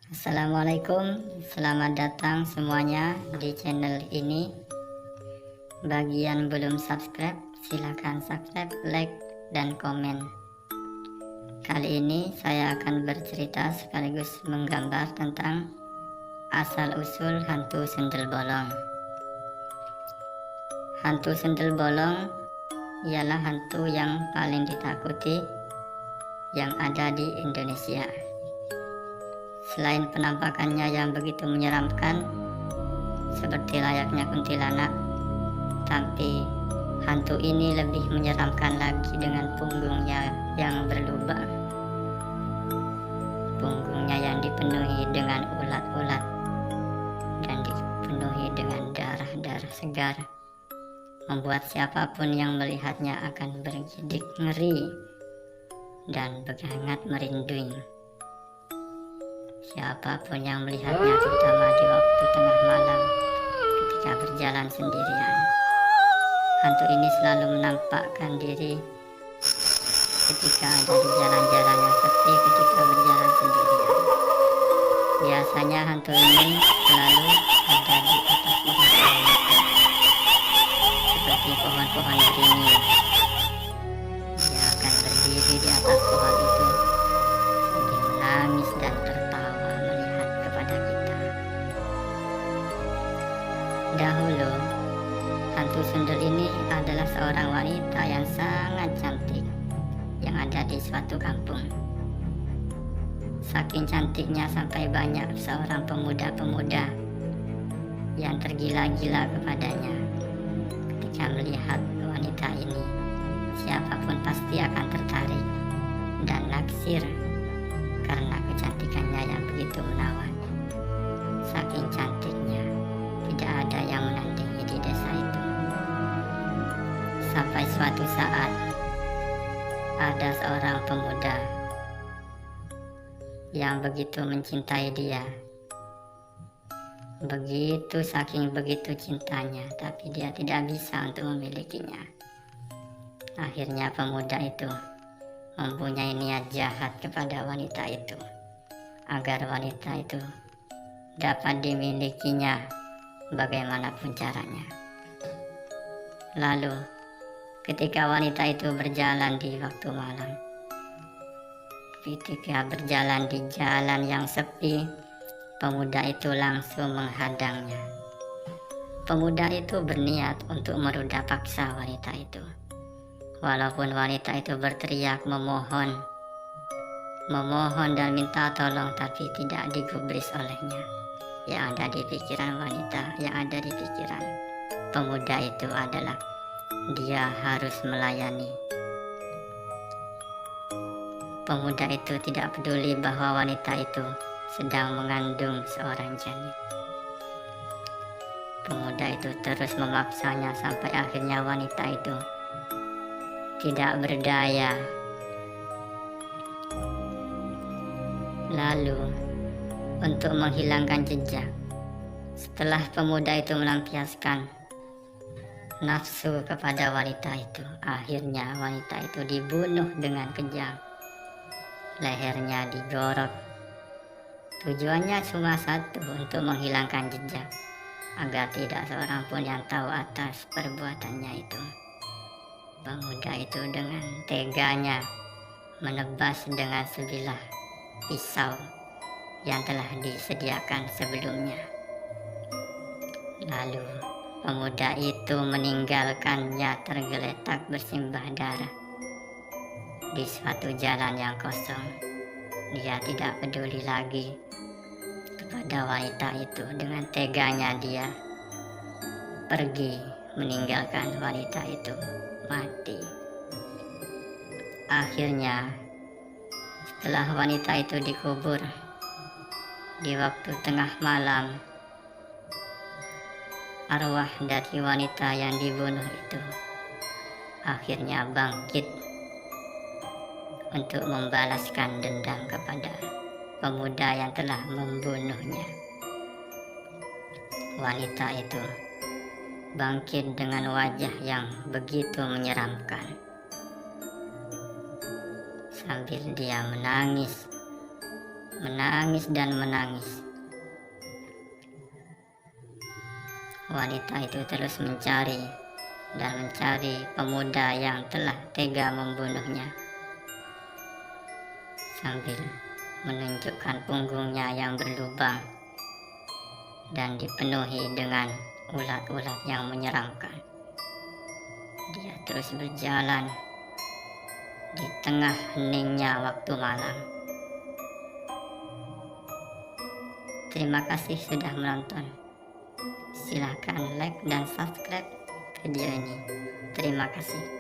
Assalamualaikum, selamat datang semuanya di channel ini. Bagi yang belum subscribe, silahkan subscribe, like, dan komen. Kali ini saya akan bercerita sekaligus menggambar tentang asal-usul hantu sendal bolong. Hantu sendal bolong ialah hantu yang paling ditakuti yang ada di Indonesia. Selain penampakannya yang begitu menyeramkan seperti layaknya kuntilanak, tapi hantu ini lebih menyeramkan lagi dengan punggungnya yang berlubang. Punggungnya yang dipenuhi dengan ulat-ulat dan dipenuhi dengan darah-darah segar, membuat siapapun yang melihatnya akan bergidik ngeri dan berhangat merindui. Siapapun yang melihatnya, terutama di waktu tengah malam ketika berjalan sendirian, hantu ini selalu menampakkan diri ketika ada di jalan-jalan yang sepi ketika berjalan sendirian. Biasanya hantu ini selalu ada di atas pohon-pohon seperti pohon-pohon beringin. Dia akan berdiri di atas pohon itu sambil menangis dan tertawa melihat kepada kita. Dahulu, hantu sundel ini adalah seorang wanita yang sangat cantik yang ada di suatu kampung. Saking cantiknya sampai banyak seorang pemuda-pemuda yang tergila-gila kepadanya. Ketika melihat wanita ini, siapapun pasti akan tertarik dan naksir karena kecantikannya yang begitu menawan. Saking cantiknya, tidak ada yang menandingi di desa itu. Sampai suatu saat, ada seorang pemuda yang begitu mencintai dia. Saking begitu cintanya, tapi dia tidak bisa untuk memilikinya. Akhirnya pemuda itu mempunyai niat jahat kepada wanita itu, agar wanita itu dapat dimilikinya bagaimanapun caranya. Lalu ketika wanita itu berjalan di waktu malam, ketika berjalan di jalan yang sepi, pemuda itu langsung menghadangnya. Pemuda itu berniat untuk merudah paksa wanita itu. Walaupun wanita itu berteriak memohon dan minta tolong, tapi tidak digubris olehnya. Yang ada di pikiran wanita, yang ada di pikiran pemuda itu adalah dia harus melayani. Pemuda itu tidak peduli bahwa wanita itu sedang mengandung seorang janin. Pemuda itu terus memaksanya sampai akhirnya wanita itu tidak berdaya. Lalu untuk menghilangkan jejak, setelah pemuda itu melampiaskan nafsu kepada wanita itu, akhirnya wanita itu dibunuh dengan kejam. Lehernya digorok. Tujuannya cuma satu, untuk menghilangkan jejak, agar tidak seorang pun yang tahu atas perbuatannya itu. Pemuda itu dengan teganya menebas dengan sebilah pisau yang telah disediakan sebelumnya. Lalu pemuda itu meninggalkannya tergeletak bersimbah darah di suatu jalan yang kosong. Dia tidak peduli lagi kepada wanita itu. Dengan teganya dia pergi meninggalkan wanita itu mati. Akhirnya setelah wanita itu dikubur di waktu tengah malam, arwah dari wanita yang dibunuh itu akhirnya bangkit untuk membalaskan dendam kepada pemuda yang telah membunuhnya. Wanita itu bangkit dengan wajah yang begitu menyeramkan. Sambil dia menangis menangis dan menangis. Wanita itu terus mencari dan mencari pemuda yang telah tega membunuhnya, sambil menunjukkan punggungnya yang berlubang dan dipenuhi dengan ulat-ulat yang menyeramkan. Dia terus berjalan di tengah heningnya waktu malam. Terima kasih sudah menonton. Silahkan like dan subscribe video ini. Terima kasih.